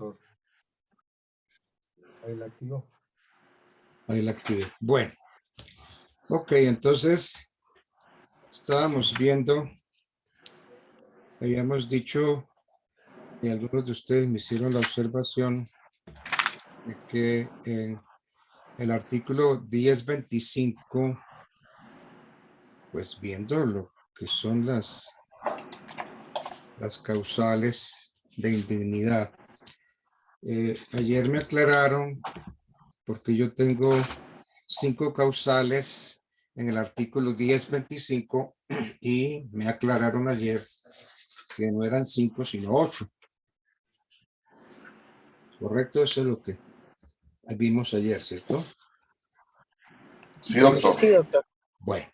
doctor. Ahí la activo. Ahí la activé. Bueno. Ok, entonces estábamos viendo, habíamos dicho, y algunos de ustedes me hicieron la observación de que en el artículo 1025, pues viendo lo que son las causales de indignidad, ayer me aclararon, porque yo tengo 5 causales en el artículo 1025 y me aclararon ayer que no eran 5 sino 8. Correcto, eso es lo que vimos ayer, ¿cierto? Sí, doctor. Sí, doctor. Bueno,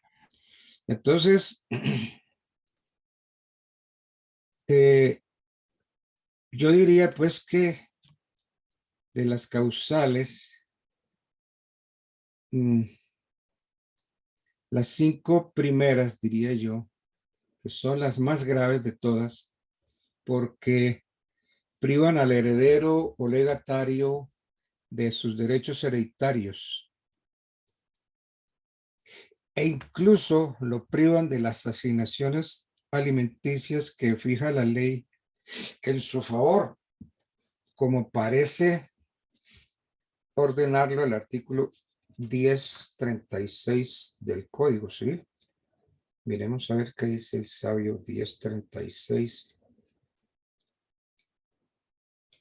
entonces, yo diría pues que de las causales, las 5 primeras, diría yo, que son las más graves de todas, porque privan al heredero o legatario de sus derechos hereditarios e incluso lo privan de las asignaciones alimenticias que fija la ley en su favor, como parece ordenarlo el artículo 1036 del Código Civil. Miremos a ver qué dice el sabio 1036.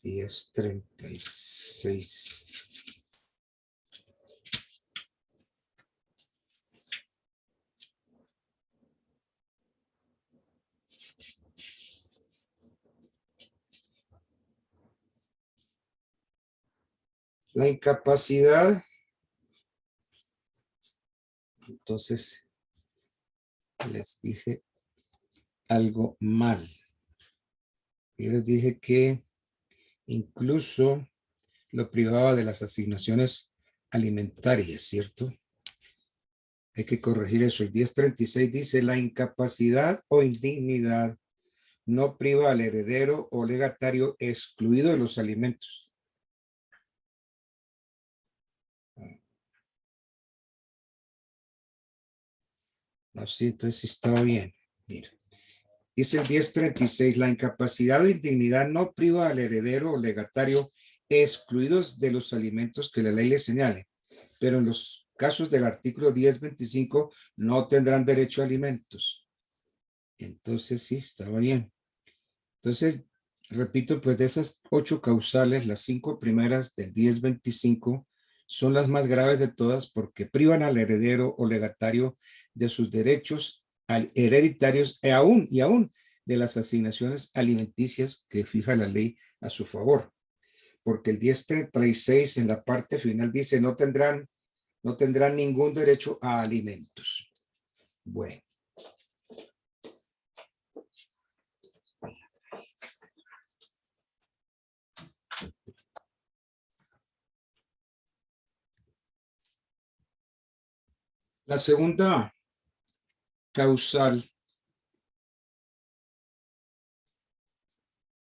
1036. La incapacidad, entonces les dije algo mal. Yo les dije que incluso lo privaba de las asignaciones alimentarias, ¿cierto? Hay que corregir eso. El 1036 dice: la incapacidad o indignidad no priva al heredero o legatario excluido de los alimentos. No, sí, entonces sí estaba bien. Mira. Dice el 1036, la incapacidad o indignidad no priva al heredero o legatario excluidos de los alimentos que la ley le señale, pero en los casos del artículo 1025 no tendrán derecho a alimentos. Entonces sí, estaba bien. Entonces, repito, pues de esas 8 causales, las 5 primeras del 1025 son las más graves de todas porque privan al heredero o legatario de sus derechos hereditarios y aún de las asignaciones alimenticias que fija la ley a su favor. Porque el 1036 en la parte final dice no tendrán ningún derecho a alimentos. Bueno. La segunda causal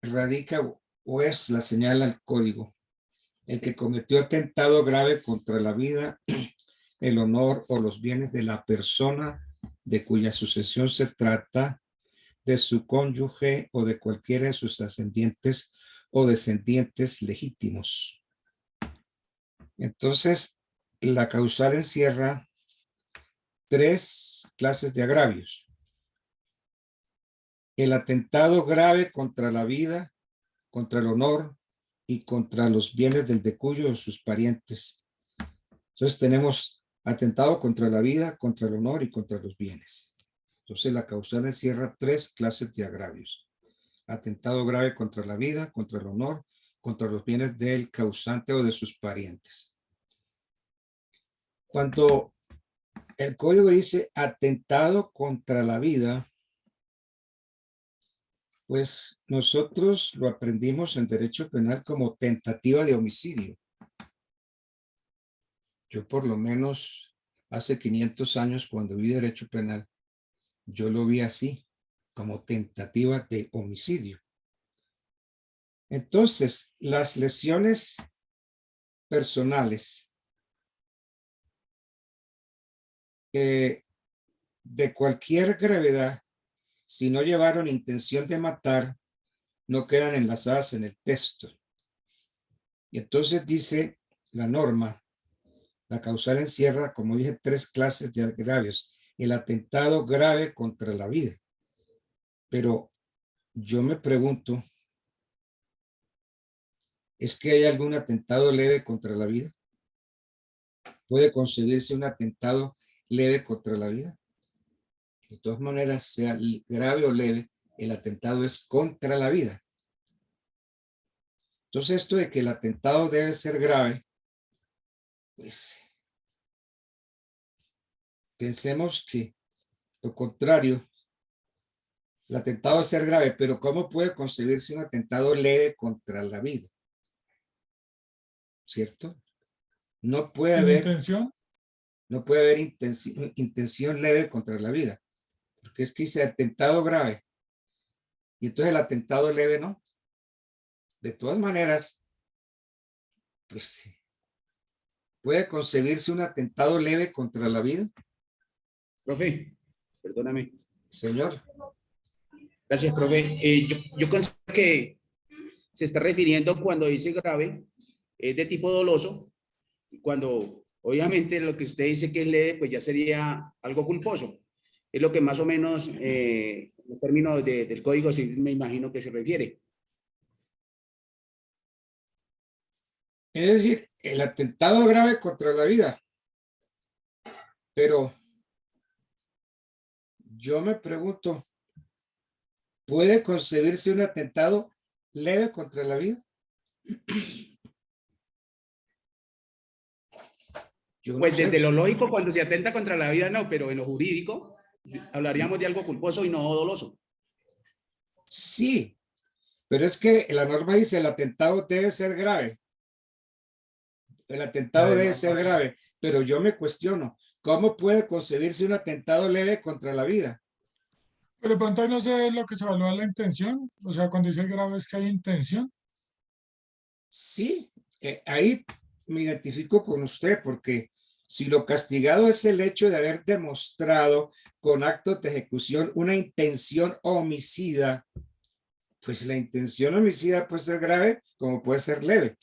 radica o es la señal al código. El que cometió atentado grave contra la vida, el honor o los bienes de la persona de cuya sucesión se trata, de su cónyuge o de cualquiera de sus ascendientes o descendientes legítimos. Entonces, la causal encierra 3 clases de agravios. El atentado grave contra la vida, contra el honor y contra los bienes del decuyo o sus parientes. Entonces tenemos atentado contra la vida, contra el honor y contra los bienes. Entonces la causal encierra 3 clases de agravios. Atentado grave contra la vida, contra el honor, contra los bienes del causante o de sus parientes. Cuando el código dice atentado contra la vida, pues nosotros lo aprendimos en derecho penal como tentativa de homicidio. Yo por lo menos hace 500 años cuando vi derecho penal, yo lo vi así, como tentativa de homicidio. Entonces, las lesiones personales de cualquier gravedad, si no llevaron intención de matar, no quedan enlazadas en el texto. Y entonces dice la norma, la causal encierra, como dije, 3 clases de agravios. El atentado grave contra la vida. Pero yo me pregunto, ¿es que hay algún atentado leve contra la vida? ¿Puede concebirse un atentado leve contra la vida? De todas maneras, sea grave o leve, el atentado es contra la vida. Entonces, esto de que el atentado debe ser grave, pues pensemos que lo contrario, el atentado debe ser grave, pero ¿cómo puede concebirse un atentado leve contra la vida? ¿Cierto? No puede ¿Sin haber, intención? no puede haber intención leve contra la vida, porque es que dice atentado grave, y entonces el atentado leve no. De todas maneras, pues puede concebirse un atentado leve contra la vida. Profe, perdóname. Señor, Gracias, profe. Yo considero que se está refiriendo cuando dice grave, es de tipo doloso, y cuando obviamente lo que usted dice que es leve, pues ya sería algo culposo. Es lo que más o menos los términos del Código Civil me imagino que se refiere. es decir, el atentado grave contra la vida. Pero yo me pregunto, ¿puede concebirse un atentado leve contra la vida? Yo no Pues sé. desde lo lógico, cuando se atenta contra la vida, no, pero en lo jurídico hablaríamos de algo culposo y no doloso. Sí, pero es que la norma dice el atentado debe ser grave. El atentado debe ser grave, pero yo me cuestiono, ¿cómo puede concebirse un atentado leve contra la vida? Pero de pronto ahí no sé lo que se evalúa la intención. O sea, cuando dice grave es que hay intención. Sí, ahí me identifico con usted porque si lo castigado es el hecho de haber demostrado con actos de ejecución una intención homicida, pues la intención homicida puede ser grave como puede ser leve.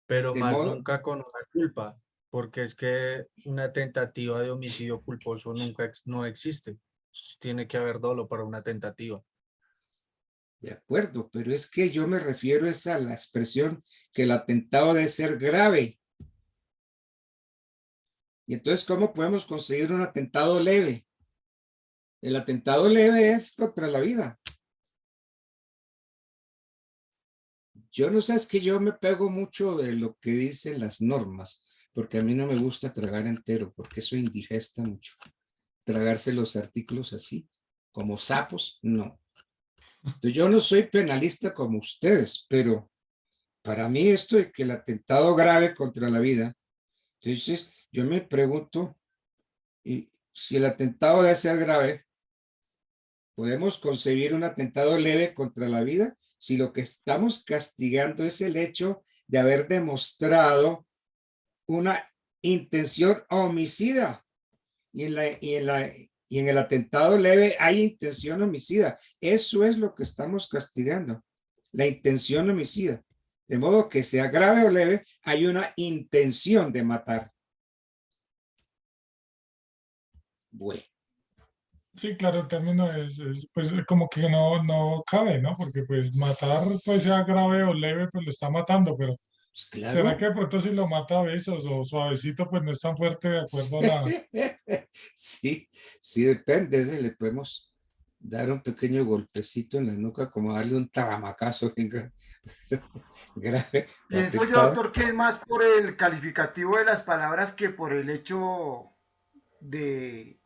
Pero De más modo, nunca con una culpa, porque es que una tentativa de homicidio culposo nunca no existe. Tiene que haber dolo para una tentativa. de acuerdo, pero es que yo me refiero es a la expresión que el atentado debe ser grave. Y entonces, ¿cómo podemos conseguir un atentado leve? El atentado leve es contra la vida. Yo no sé, es que yo me pego mucho de lo que dicen las normas, porque a mí no me gusta tragar entero, porque eso indigesta mucho. Tragarse los artículos así, como sapos, no. Entonces, yo no soy penalista como ustedes, pero para mí esto de que el atentado grave contra la vida, entonces yo me pregunto, y si el atentado debe ser grave, ¿podemos concebir un atentado leve contra la vida si lo que estamos castigando es el hecho de haber demostrado una intención homicida? Y en el atentado leve hay intención homicida. Eso es lo que estamos castigando, la intención homicida. De modo que sea grave o leve, hay una intención de matar. Bueno. Sí, claro, el término pues como que no cabe, ¿no? Porque pues matar, pues sea grave o leve, pues lo está matando, pero Pues ¿será claro. que de pronto si lo mata a besos o suavecito, pues no es tan fuerte de acuerdo a la... Sí, sí depende. Le podemos dar un pequeño golpecito en la nuca, como darle un taramacazo grave o Pienso yo, atentado. doctor, que es más por el calificativo de las palabras que por el hecho de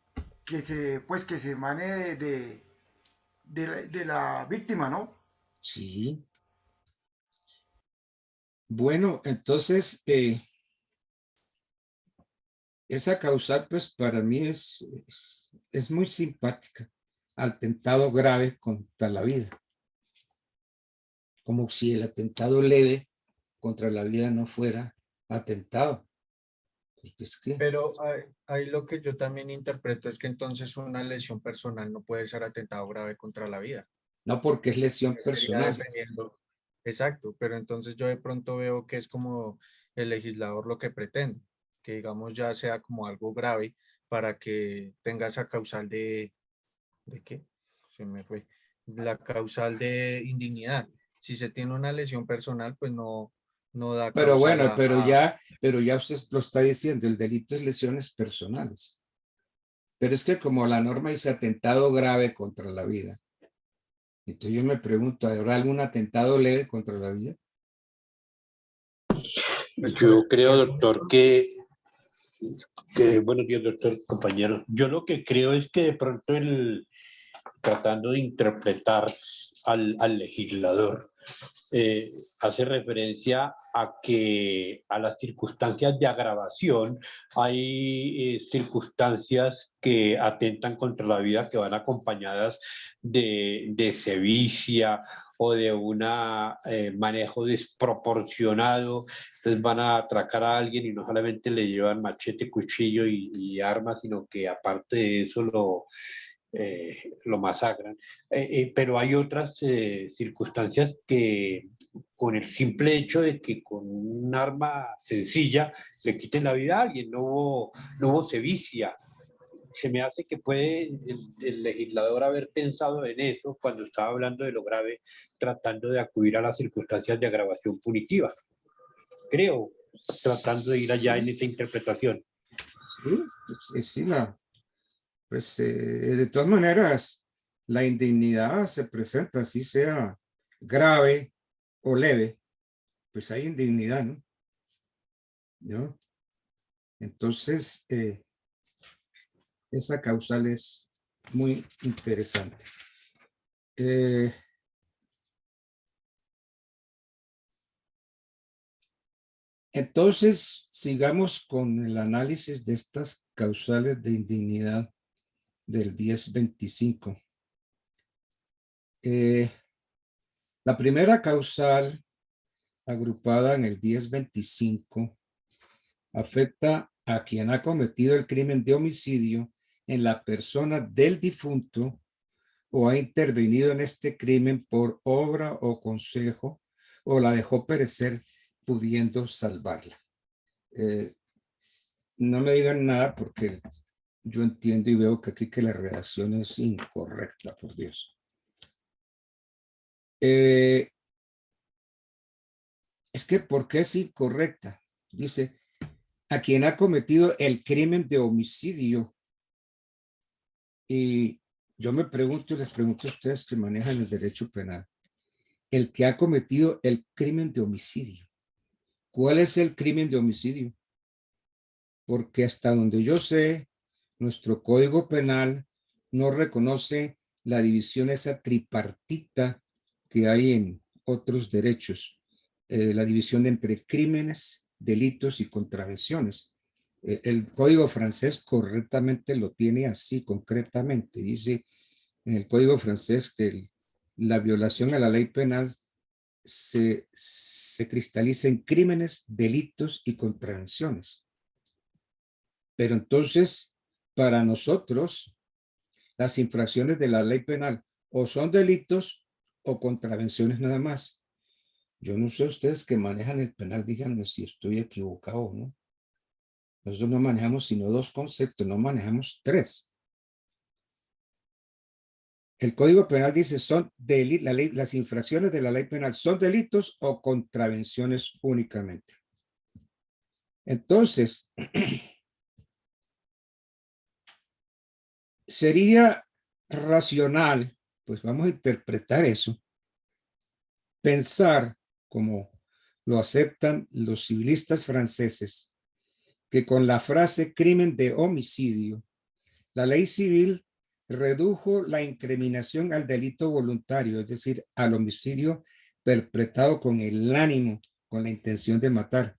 que se emane de la víctima, ¿no? Sí. Bueno, entonces, esa causal, pues para mí es muy simpática. atentado grave contra la vida. Como si el atentado leve contra la vida no fuera atentado. Porque es que, Pero ahí lo que yo también interpreto es que entonces una lesión personal no puede ser atentado grave contra la vida. no porque es lesión Sería personal. dependiendo. Exacto, pero entonces yo de pronto veo que es como el legislador lo que pretende, que digamos ya sea como algo grave para que tenga esa causal ¿de qué? Se me fue. La causal de indignidad. Si se tiene una lesión personal, pues no da Pero causal bueno, pero ya usted lo está diciendo, el delito es lesiones personales. Pero es que como la norma dice atentado grave contra la vida, entonces yo me pregunto, ¿habrá algún atentado leve contra la vida? Yo creo, doctor, buenos días, doctor, compañero. Yo lo que creo es que de pronto tratando de interpretar al legislador, hace referencia a las circunstancias de agravación. Hay circunstancias que atentan contra la vida que van acompañadas de sevicia o de un manejo desproporcionado. Entonces van a atracar a alguien y no solamente le llevan machete, cuchillo y armas, sino que aparte de eso lo masacran. Pero hay otras circunstancias que con el simple hecho de que con un arma sencilla le quiten la vida a alguien, no hubo sevicia. Se me hace que puede el legislador haber pensado en eso cuando estaba hablando de lo grave, tratando de acudir a las circunstancias de agravación punitiva. Creo, tratando de ir allá en esa interpretación. Sí, pues de todas maneras, la indignidad se presenta, así sea grave o leve, pues hay indignidad, ¿no? ¿No? Entonces, esa causal es muy interesante. Entonces, sigamos con el análisis de estas causales de indignidad del 1025. La primera causal, agrupada en el 1025, afecta a quien ha cometido el crimen de homicidio en la persona del difunto o ha intervenido en este crimen por obra o consejo o la dejó perecer pudiendo salvarla. No me digan nada porque yo entiendo y veo que aquí que la redacción es incorrecta, por Dios. Es que, ¿por qué es incorrecta? Dice, a quien ha cometido el crimen de homicidio. Y yo me pregunto y les pregunto a ustedes que manejan el derecho penal, el que ha cometido el crimen de homicidio. ¿Cuál es el crimen de homicidio? Porque hasta donde yo sé, nuestro Código Penal no reconoce la división esa tripartita que hay en otros derechos, la división entre crímenes, delitos y contravenciones. El Código francés correctamente lo tiene así, concretamente. Dice en el Código francés que la violación a la ley penal se cristaliza en crímenes, delitos y contravenciones. Pero entonces, para nosotros, las infracciones de la ley penal o son delitos o contravenciones nada más. Yo no sé ustedes que manejan el penal, díganme si estoy equivocado o no. Nosotros no manejamos sino dos conceptos, no manejamos tres. El Código Penal dice son las infracciones de la ley penal son delitos o contravenciones únicamente. Entonces, sería racional, pues vamos a interpretar eso, pensar como lo aceptan los civilistas franceses, que con la frase crimen de homicidio, la ley civil redujo la incriminación al delito voluntario, es decir, al homicidio perpetrado con el ánimo, con la intención de matar,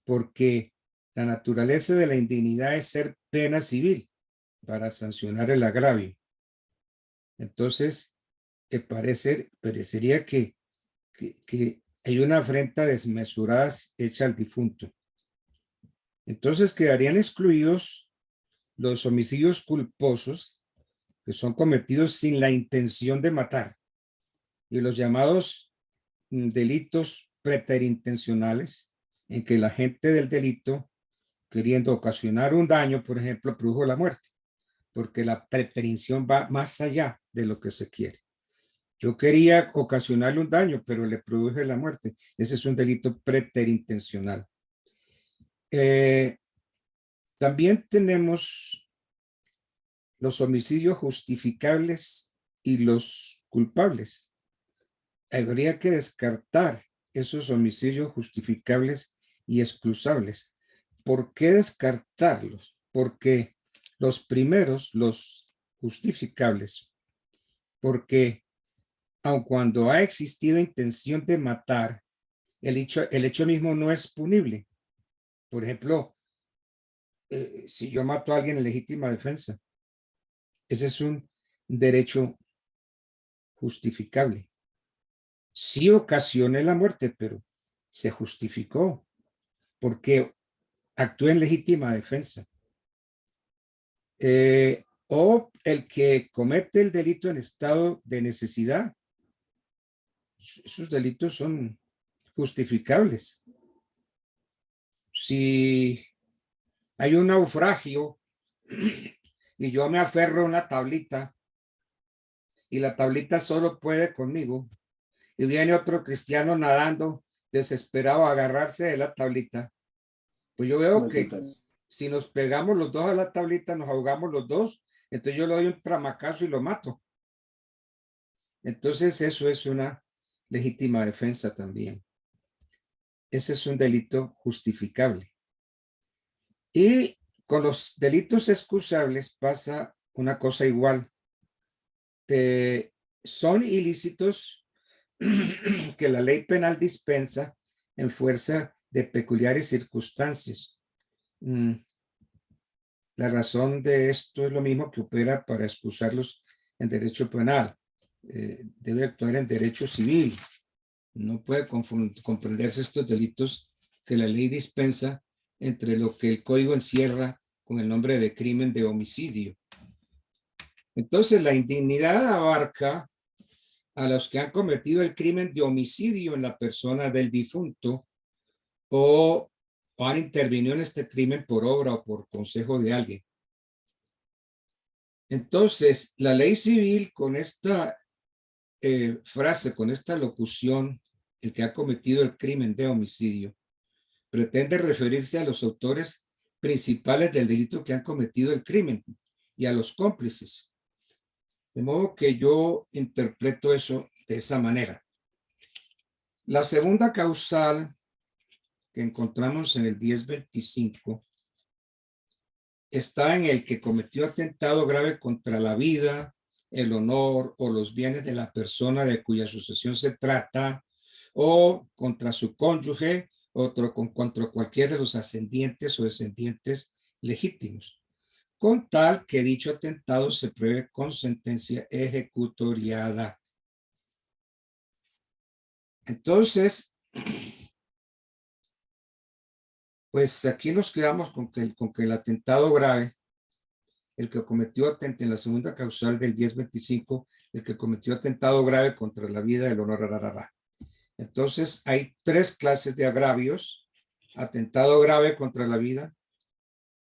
porque la naturaleza de la indignidad es ser pena civil para sancionar el agravio. Entonces, parecería que hay una afrenta desmesurada hecha al difunto. Entonces quedarían excluidos los homicidios culposos que son cometidos sin la intención de matar y los llamados delitos preterintencionales, en que el agente del delito, queriendo ocasionar un daño, por ejemplo, produjo la muerte, porque la preterinción va más allá de lo que se quiere. Yo quería ocasionarle un daño, pero le produje la muerte. Ese es un delito preterintencional. También tenemos los homicidios justificables y los culpables. Habría que descartar esos homicidios justificables y excusables. ¿Por qué descartarlos? Porque los primeros, los justificables, porque aun cuando ha existido intención de matar, el hecho mismo no es punible. Por ejemplo, si yo mato a alguien en legítima defensa, ese es un derecho justificable. Sí ocasioné la muerte, pero se justificó porque actué en legítima defensa. O el que comete el delito en estado de necesidad, esos delitos son justificables. Si hay un naufragio y yo me aferro a una tablita y la tablita solo puede conmigo y viene otro cristiano nadando desesperado a agarrarse de la tablita, pues yo veo que si nos pegamos los dos a la tablita, nos ahogamos los dos, entonces yo le doy un tramacazo y lo mato. Entonces eso es una legítima defensa también. Ese es un delito justificable. Y con los delitos excusables pasa una cosa igual. Son ilícitos que la ley penal dispensa en fuerza de peculiares circunstancias. La razón de esto es lo mismo que opera para excusarlos en derecho penal. Debe actuar en derecho civil. No puede comprenderse estos delitos que la ley dispensa entre lo que el código encierra con el nombre de crimen de homicidio. Entonces, la indignidad abarca a los que han cometido el crimen de homicidio en la persona del difunto o han intervenido en este crimen por obra o por consejo de alguien. Entonces, la ley civil con esta frase, con esta locución, el que ha cometido el crimen de homicidio, pretende referirse a los autores principales del delito que han cometido el crimen y a los cómplices. De modo que yo interpreto eso de esa manera. La segunda causal que encontramos en el 1025 está en el que cometió atentado grave contra la vida, el honor o los bienes de la persona de cuya sucesión se trata, o contra su cónyuge, contra cualquiera de los ascendientes o descendientes legítimos, con tal que dicho atentado se pruebe con sentencia ejecutoriada. Entonces, pues aquí nos quedamos con que el atentado grave, el que cometió en la segunda causal del 1025, el que cometió atentado grave contra la vida, el honor, Entonces, hay tres clases de agravios: atentado grave contra la vida,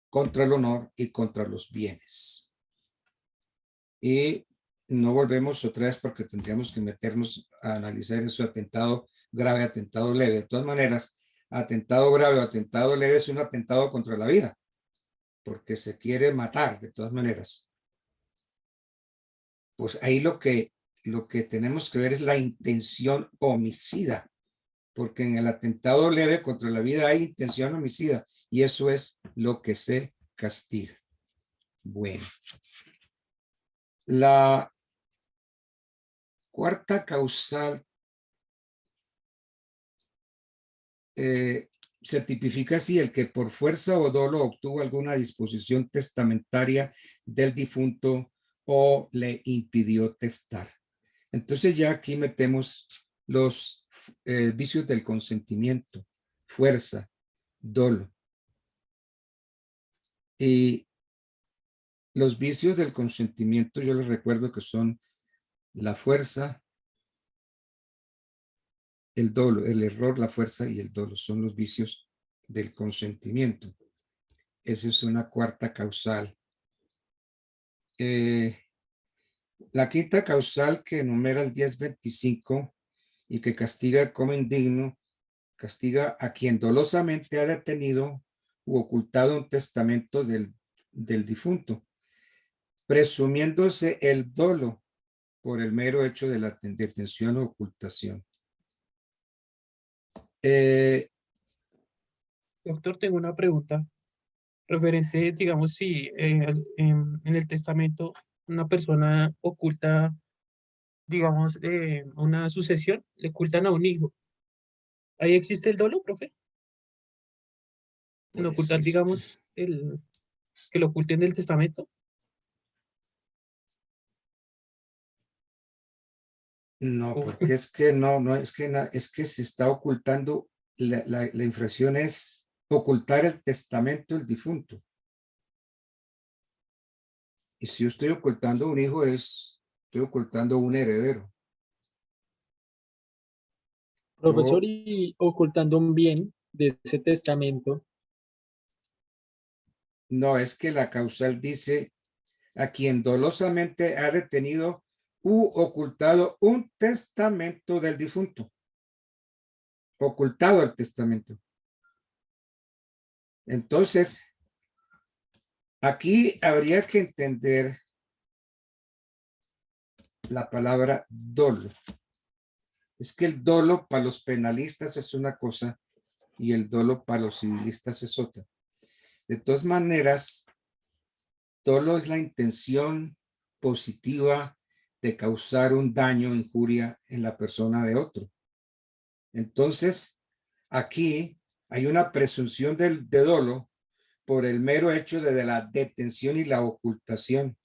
contra el honor y contra los bienes. Y no volvemos otra vez porque tendríamos que meternos a analizar eso: atentado grave, atentado leve. De todas maneras, atentado grave o atentado leve es un atentado contra la vida, porque se quiere matar de todas maneras. Pues ahí lo que tenemos que ver es la intención homicida, porque en el atentado leve contra la vida hay intención homicida y eso es lo que se castiga. Bueno. La cuarta causal se tipifica así: el que por fuerza o dolo obtuvo alguna disposición testamentaria del difunto o le impidió testar. Entonces ya aquí metemos los vicios del consentimiento, fuerza, dolo. Y los vicios del consentimiento yo les recuerdo que son la fuerza, el dolo, el error, la fuerza y el dolo. Son los vicios del consentimiento. Esa es una cuarta causal. La quinta causal que enumera el 1025 y que castiga como indigno, castiga a quien dolosamente ha detenido u ocultado un testamento del difunto, presumiéndose el dolo por el mero hecho de la detención o ocultación. Doctor, tengo una pregunta referente, digamos, si en el testamento una persona oculta, digamos, una sucesión, le ocultan a un hijo. ¿Ahí existe el dolo, profe? En Pues ocultar, sí, digamos, que lo oculten del testamento. no, O- porque es que no, es que se está ocultando, la infracción es ocultar el testamento del difunto. Y si yo estoy ocultando un hijo, estoy ocultando un heredero. Profesor, Yo, y ocultando un bien de ese testamento, no, es que la causal dice a quien dolosamente ha detenido u ocultado un testamento del difunto. Ocultado el testamento. Entonces, aquí habría que entender la palabra dolo. Es que el dolo para los penalistas es una cosa y el dolo para los civilistas es otra. De todas maneras, dolo es la intención positiva de causar un daño o injuria en la persona de otro. Entonces, aquí hay una presunción de dolo por el mero hecho de la detención y la ocultación.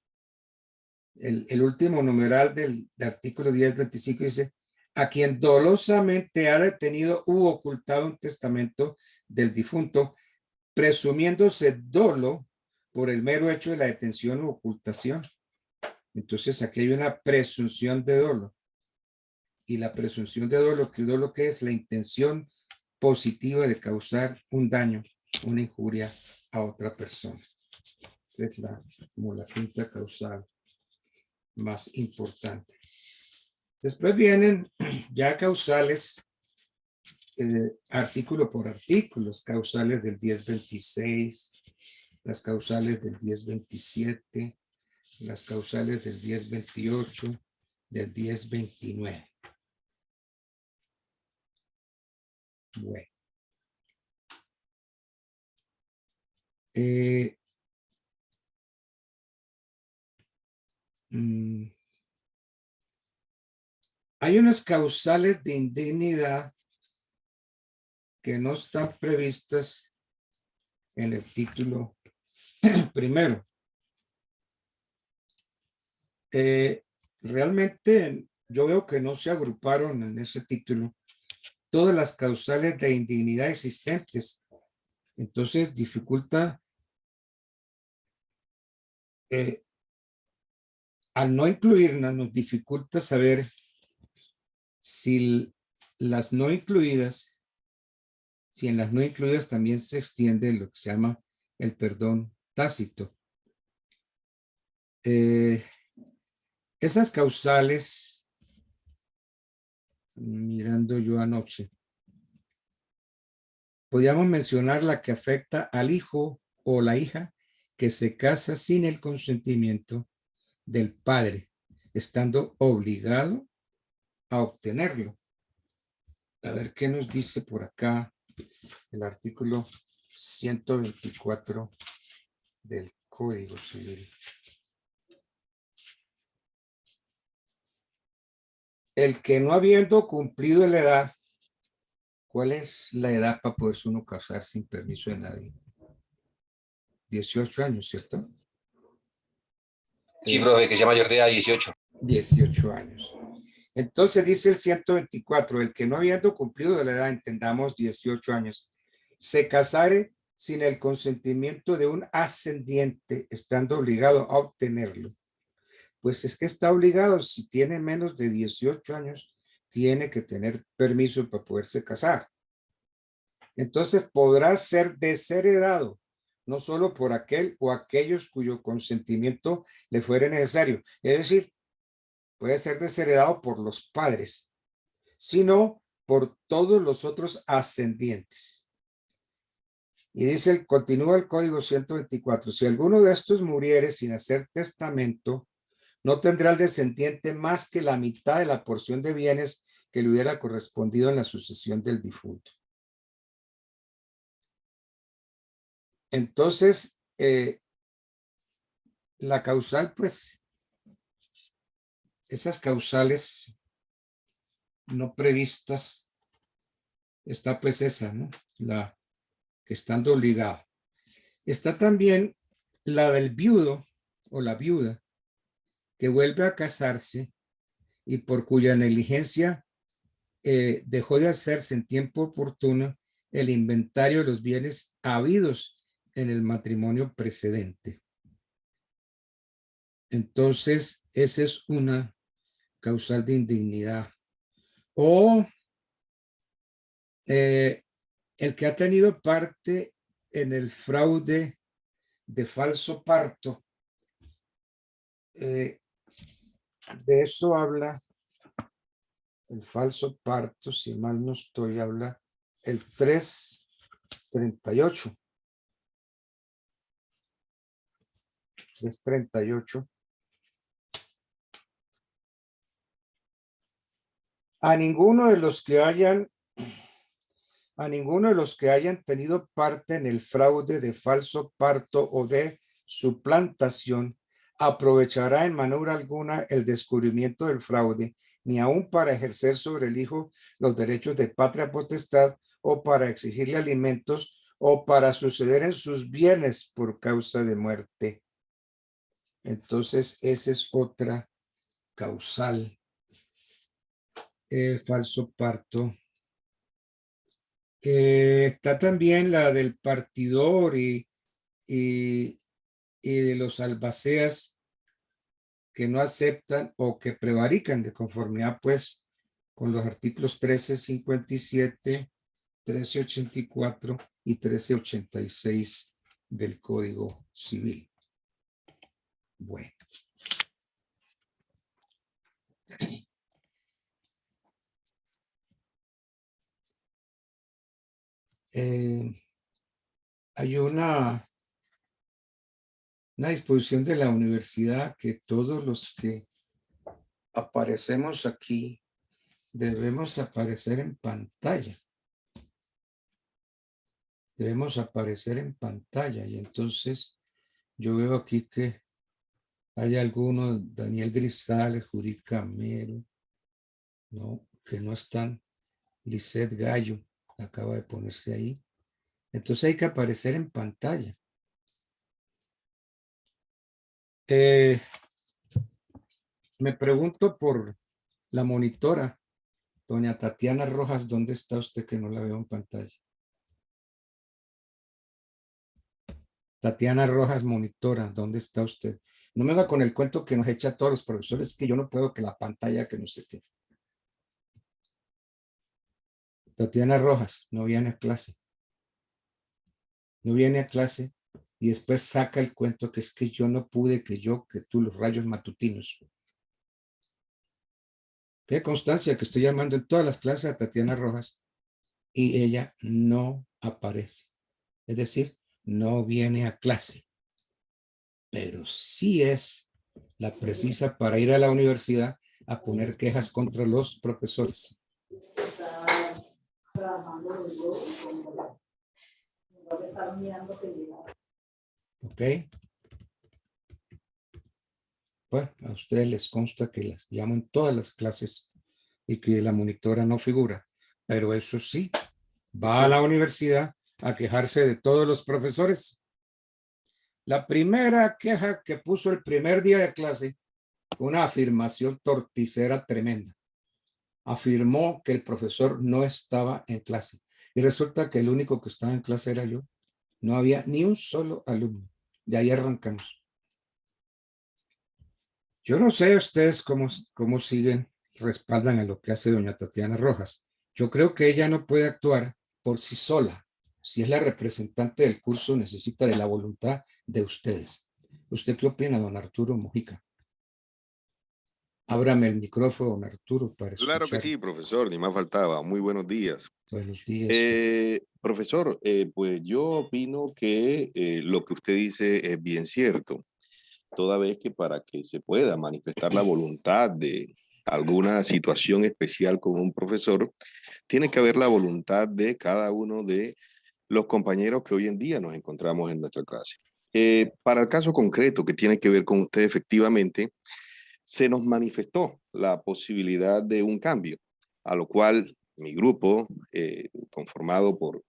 El último numeral del artículo 1025 dice, a quien dolosamente ha detenido u ocultado un testamento del difunto, presumiéndose dolo por el mero hecho de la detención u ocultación. Entonces aquí hay una presunción de dolo. Y la presunción de dolo que es la intención positiva de causar un daño, una injuria a otra persona. Esa es como la quinta causal más importante. Después vienen ya causales, artículo por artículo, causales del 1026, las causales del 1027, las causales del 1028, del 1029. Bueno. Hay unas causales de indignidad que no están previstas en el título primero. Realmente yo veo que no se agruparon en ese título todas las causales de indignidad existentes. Entonces dificulta, al no incluirlas, nos dificulta saber si las no incluidas, si en las no incluidas también se extiende lo que se llama el perdón tácito. Esas causales, mirando yo anoche, podríamos mencionar la que afecta al hijo o la hija que se casa sin el consentimiento del padre, estando obligado a obtenerlo. A ver qué nos dice por acá el artículo 124 del Código Civil. El que no habiendo cumplido la edad, ¿cuál es la edad para poderse uno casar sin permiso de nadie? 18 años, ¿cierto? Sí, profe, que sea mayor de edad, 18. 18 años. Entonces dice el 124, el que no habiendo cumplido la edad, entendamos 18 años, se casare sin el consentimiento de un ascendiente, estando obligado a obtenerlo. Pues es que está obligado, si tiene menos de 18 años, tiene que tener permiso para poderse casar. Entonces podrá ser desheredado, no solo por aquel o aquellos cuyo consentimiento le fuere necesario. Es decir, puede ser desheredado por los padres, sino por todos los otros ascendientes. Y dice, continúa el código 124, si alguno de estos muriere sin hacer testamento, no tendrá el descendiente más que la mitad de la porción de bienes que le hubiera correspondido en la sucesión del difunto. Entonces, la causal, pues, esas causales no previstas, está pues esa, ¿no? La que estando obligada. Está también la del viudo o la viuda que vuelve a casarse y por cuya negligencia dejó de hacerse en tiempo oportuno el inventario de los bienes habidos en el matrimonio precedente. Entonces, esa es una causal de indignidad. O el que ha tenido parte en el fraude de falso parto. De eso habla el falso parto, si mal no estoy, habla el 338. 338. A ninguno de los que hayan tenido parte en el fraude de falso parto o de suplantación, aprovechará en manera alguna el descubrimiento del fraude, ni aun para ejercer sobre el hijo los derechos de patria potestad o para exigirle alimentos o para suceder en sus bienes por causa de muerte. Entonces, esa es otra causal. Falso parto. Está también la del partidor y de los albaceas que no aceptan o que prevarican de conformidad pues con los artículos 1357, 1384 y 1386 del Código Civil. Bueno. Hay una disposición de la universidad que todos los que aparecemos aquí debemos aparecer en pantalla. Debemos aparecer en pantalla y entonces yo veo aquí que hay algunos, Daniel Grisales, Judith Camero, ¿no? Que no están. Lisette Gallo acaba de ponerse ahí. Entonces hay que aparecer en pantalla. Me pregunto por la monitora, doña Tatiana Rojas, ¿dónde está usted que no la veo en pantalla? Tatiana Rojas, monitora, ¿dónde está usted? No me va con el cuento que nos echa a todos los profesores, que yo no puedo que la pantalla, que no sé qué. Tatiana Rojas no viene a clase. No viene a clase y después saca el cuento que es que yo no pude, que tú, los rayos matutinos. Qué constancia que estoy llamando en todas las clases a Tatiana Rojas y ella no aparece. Es decir, no viene a clase. Pero sí es la precisa para ir a la universidad a poner quejas contra los profesores. Ok. Pues a ustedes les consta que las llamo en todas las clases y que la monitora no figura. Pero eso sí, va a la universidad a quejarse de todos los profesores. La primera queja que puso el primer día de clase, una afirmación torticera tremenda. Afirmó que el profesor no estaba en clase. Y resulta que el único que estaba en clase era yo. No había ni un solo alumno. De ahí arrancamos. Yo no sé ustedes cómo siguen, respaldan a lo que hace doña Tatiana Rojas. Yo creo que ella no puede actuar por sí sola. Si es la representante del curso, necesita de la voluntad de ustedes. ¿Usted qué opina, don Arturo Mujica? Ábrame el micrófono, don Arturo, para escuchar. Claro que sí, profesor, ni más faltaba. Muy buenos días. Buenos días. Profesor, pues yo opino que lo que usted dice es bien cierto, toda vez que para que se pueda manifestar la voluntad de alguna situación especial con un profesor, tiene que haber la voluntad de cada uno de los compañeros que hoy en día nos encontramos en nuestra clase. Para el caso concreto que tiene que ver con usted, efectivamente, se nos manifestó la posibilidad de un cambio, a lo cual mi grupo, conformado por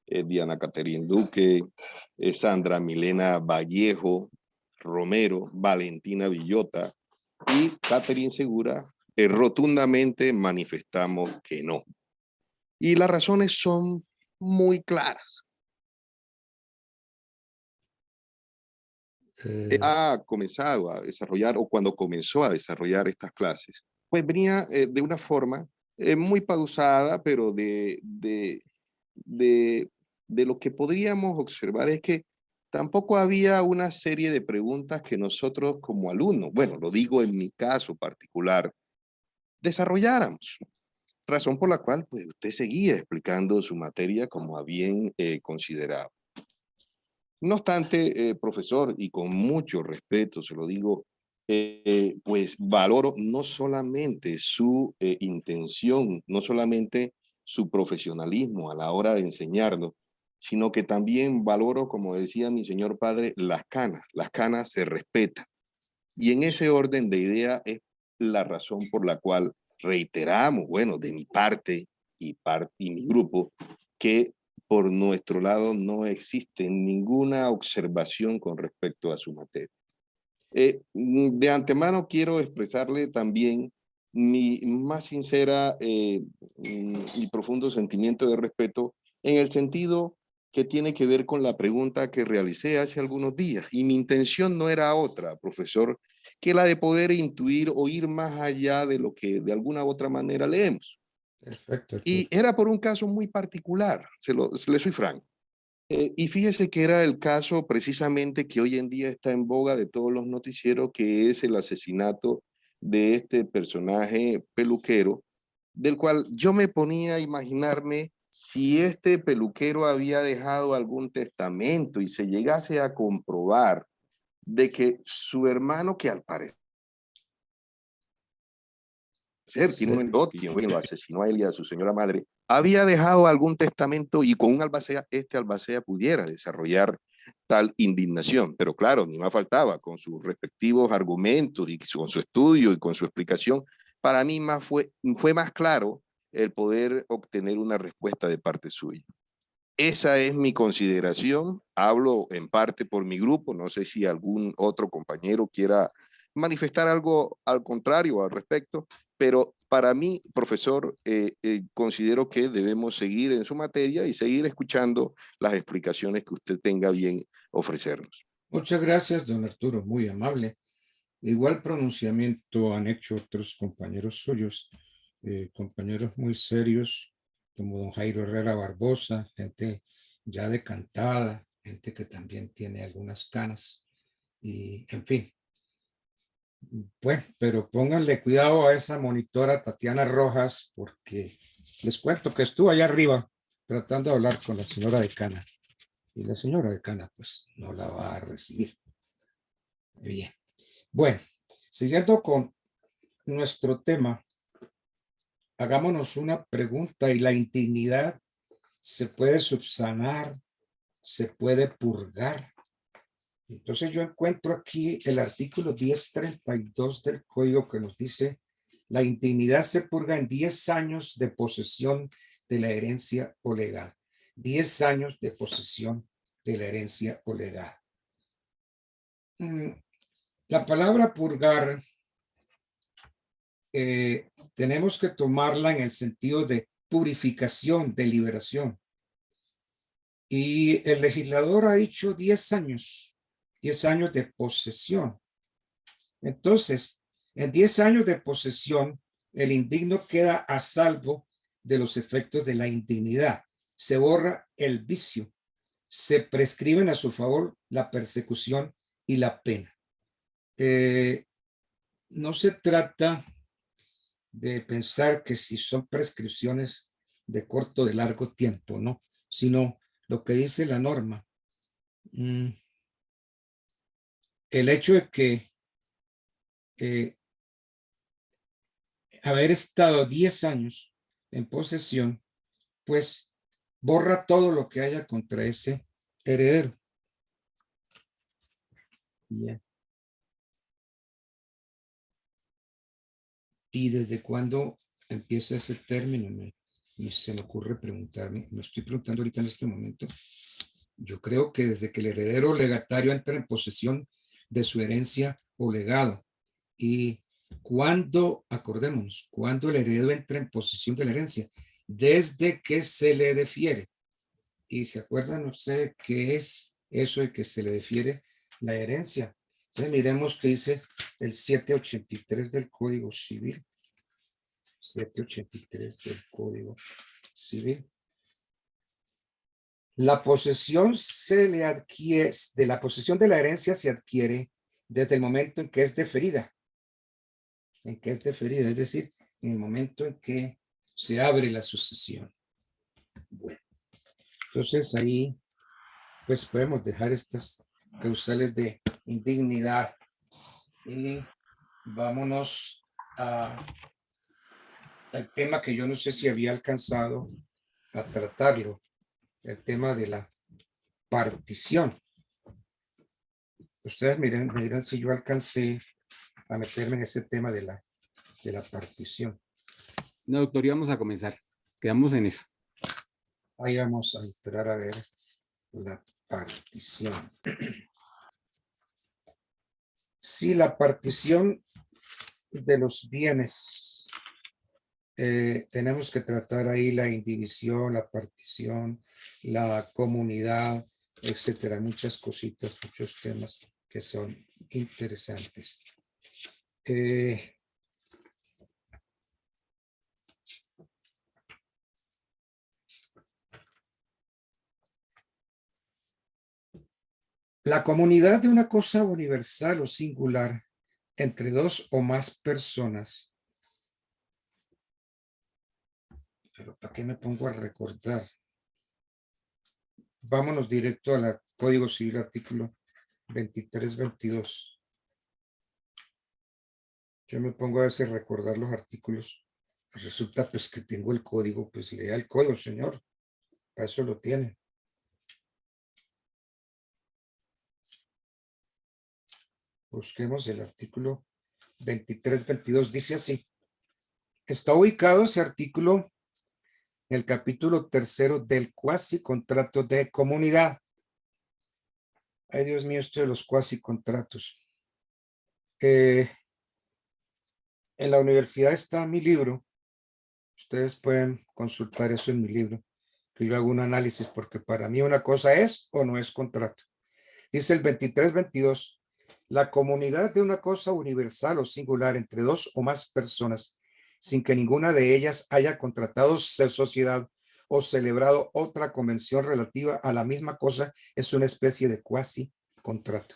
Diana Caterine Duque, Sandra Milena Vallejo, Romero, Valentina Villota y Catherine Segura, rotundamente manifestamos que no. Y las razones son muy claras. Ha comenzado a desarrollar, o cuando comenzó a desarrollar estas clases, pues venía de una forma muy pausada, pero de lo que podríamos observar es que tampoco había una serie de preguntas que nosotros como alumnos, bueno, lo digo en mi caso particular, desarrolláramos. Razón por la cual pues, usted seguía explicando su materia como a bien considerado. No obstante, profesor, y con mucho respeto se lo digo, pues valoro no solamente su intención, no solamente su profesionalismo a la hora de enseñarnos, sino que también valoro, como decía mi señor padre, las canas se respetan. Y en ese orden de idea es la razón por la cual reiteramos, bueno, de mi parte y mi grupo, que por nuestro lado no existe ninguna observación con respecto a su materia. De antemano quiero expresarle también mi más sincera y profundo sentimiento de respeto en el sentido que tiene que ver con la pregunta que realicé hace algunos días. Y mi intención no era otra, profesor, que la de poder intuir o ir más allá de lo que de alguna u otra manera leemos. Perfecto. Y era por un caso muy particular, le soy franco. Y fíjese que era el caso precisamente que hoy en día está en boga de todos los noticieros, que es el asesinato de este personaje peluquero, del cual yo me ponía a imaginarme si este peluquero había dejado algún testamento y se llegase a comprobar de que su hermano, que al parecer tiene un endote, quien lo asesinó a él y a su señora madre, había dejado algún testamento y con un albacea, este albacea pudiera desarrollar tal indignación. Pero claro, ni más faltaba, con sus respectivos argumentos y con su estudio y con su explicación, para mí fue más claro el poder obtener una respuesta de parte suya. Esa es mi consideración. Hablo en parte por mi grupo. No sé si algún otro compañero quiera manifestar algo al contrario al respecto, pero para mí, profesor, considero que debemos seguir en su materia y seguir escuchando las explicaciones que usted tenga bien ofrecernos. Muchas gracias, don Arturo, muy amable. Igual pronunciamiento han hecho otros compañeros suyos, compañeros muy serios, como don Jairo Herrera Barbosa, gente ya decantada, gente que también tiene algunas canas, y en fin. Bueno, pero pónganle cuidado a esa monitora Tatiana Rojas, porque les cuento que estuvo allá arriba tratando de hablar con la señora decana, y la señora decana pues no la va a recibir. Bien. Bueno, siguiendo con nuestro tema, hagámonos una pregunta. ¿Y la indignidad se puede subsanar? ¿Se puede purgar? Entonces yo encuentro aquí el artículo 1032 del código que nos dice: la indignidad se purga en 10 años de posesión de la herencia o legado. 10 años de posesión de la herencia o legado. La palabra purgar tenemos que tomarla en el sentido de purificación, de liberación. Y el legislador ha dicho 10 años de posesión. Entonces, en 10 años de posesión, el indigno queda a salvo de los efectos de la indignidad. Se borra el vicio. Se prescriben a su favor la persecución y la pena. No se trata de pensar que si son prescripciones de corto o de largo tiempo, ¿no? Sino lo que dice la norma. El hecho de que haber estado 10 años en posesión, pues borra todo lo que haya contra ese heredero. Bien. ¿Y desde cuándo empieza ese término? Se me ocurre preguntarme, me estoy preguntando ahorita en este momento. Yo creo que desde que el heredero legatario entra en posesión de su herencia o legado. Y cuando, acordémonos, cuando el heredero entra en posesión de la herencia, desde que se le defiere. Y se acuerdan ustedes qué es eso de que se le defiere la herencia. Entonces miremos qué dice el 783 del Código Civil. 783 del Código Civil. La posesión se le adquiere, de la posesión de la herencia se adquiere desde el momento en que es deferida. Es decir, en el momento en que se abre la sucesión. Bueno, entonces ahí pues podemos dejar estas causales de indignidad y vámonos al tema que yo no sé si había alcanzado a tratarlo, el tema de la partición. Ustedes miren si yo alcancé a meterme en ese tema de la partición. No, doctor, íbamos a comenzar. Quedamos en eso. Ahí vamos a entrar a ver la partición. Sí, la partición de los bienes. Tenemos que tratar ahí la indivisión, la partición, la comunidad, etcétera. Muchas cositas, muchos temas que son interesantes. La comunidad de una cosa universal o singular entre dos o más personas. Pero ¿para qué me pongo a recordar? Vámonos directo al Código Civil, artículo 23-22. Yo me pongo a veces recordar los artículos. Resulta pues que tengo el código, pues lea el código, señor. Para eso lo tiene. Busquemos el artículo 23-22. Dice así. Está ubicado ese artículo en el capítulo 3 del cuasi contrato de comunidad. Ay, Dios mío, esto de los cuasi contratos. En la universidad está mi libro. Ustedes pueden consultar eso en mi libro, que yo hago un análisis, porque para mí una cosa es o no es contrato. Dice el 23-22. La comunidad de una cosa universal o singular entre dos o más personas, sin que ninguna de ellas haya contratado sociedad o celebrado otra convención relativa a la misma cosa, es una especie de cuasi contrato.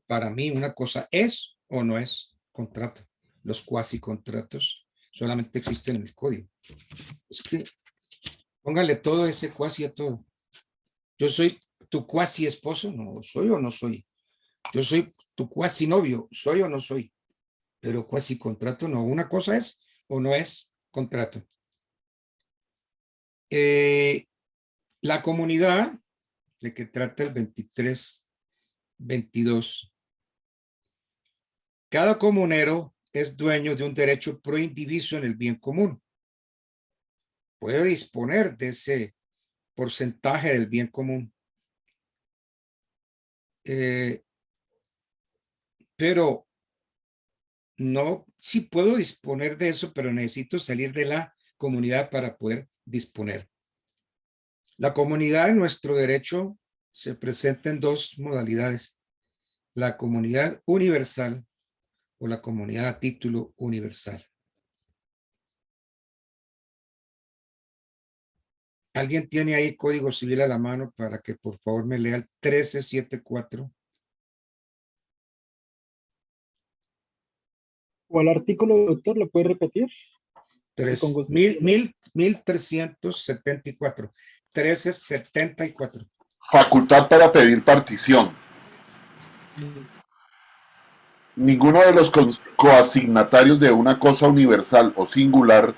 Para mí una cosa es o no es contrato. Los cuasi contratos solamente existen en el código. Es que póngale todo ese cuasi a todo. Yo soy tu cuasi esposo, no soy o no soy. Yo soy tu cuasi novio, soy o no soy. Pero cuasi contrato no. Una cosa es o no es contrato. La comunidad de que trata el 23-22. Cada comunero es dueño de un derecho pro indiviso en el bien común. Puede disponer de ese porcentaje del bien común. pero no, sí puedo disponer de eso, pero necesito salir de la comunidad para poder disponer. La comunidad en nuestro derecho se presenta en dos modalidades: la comunidad universal o la comunidad a título universal. ¿Alguien tiene ahí Código Civil a la mano para que por favor me lea el 1374? ¿Cuál artículo, doctor? ¿Lo puede repetir? Con gusto. 1374. 1374. Facultad para pedir partición. Ninguno de los coasignatarios de una cosa universal o singular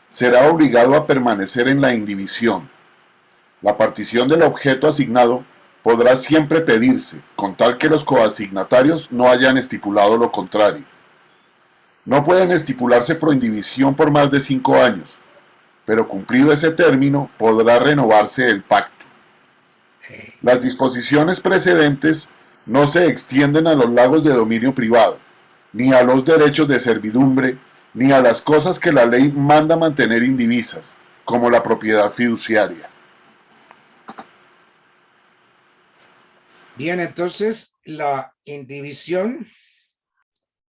será obligado a permanecer en la indivisión. La partición del objeto asignado podrá siempre pedirse, con tal que los coasignatarios no hayan estipulado lo contrario. No pueden estipularse proindivisión por más de 5 años, pero cumplido ese término podrá renovarse el pacto. Las disposiciones precedentes no se extienden a los lagos de dominio privado, ni a los derechos de servidumbre, ni a las cosas que la ley manda mantener indivisas, como la propiedad fiduciaria. Bien, entonces la indivisión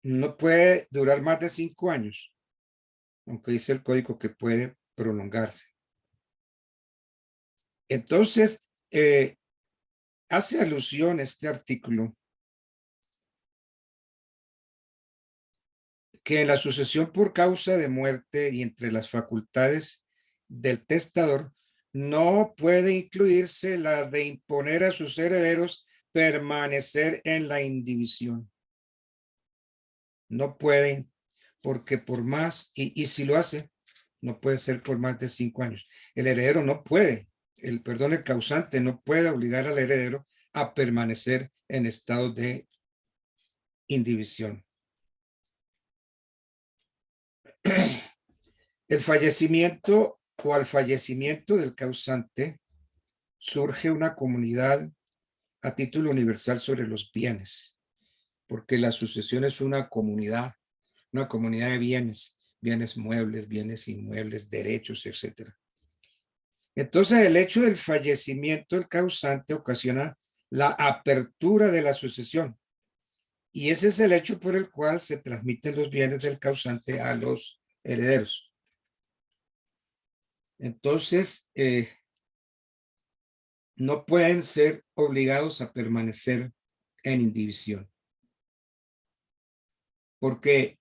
no puede durar más de 5 años, aunque dice el código que puede prolongarse. Entonces, hace alusión este artículo que en la sucesión por causa de muerte y entre las facultades del testador no puede incluirse la de imponer a sus herederos permanecer en la indivisión. No pueden, porque por más, y si lo hace, no puede ser por más de 5 años. El heredero no puede, el causante no puede obligar al heredero a permanecer en estado de indivisión. El fallecimiento o al fallecimiento del causante surge una comunidad a título universal sobre los bienes, porque la sucesión es una comunidad de bienes, bienes muebles, bienes inmuebles, derechos, etc. Entonces, el hecho del fallecimiento del causante ocasiona la apertura de la sucesión, y ese es el hecho por el cual se transmiten los bienes del causante a los herederos. Entonces, no pueden ser obligados a permanecer en indivisión. Porque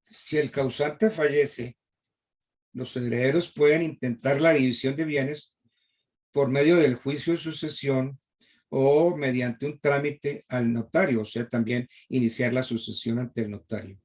si el causante fallece, los herederos pueden intentar la división de bienes por medio del juicio de sucesión o mediante un trámite al notario, o sea, también iniciar la sucesión ante el notario.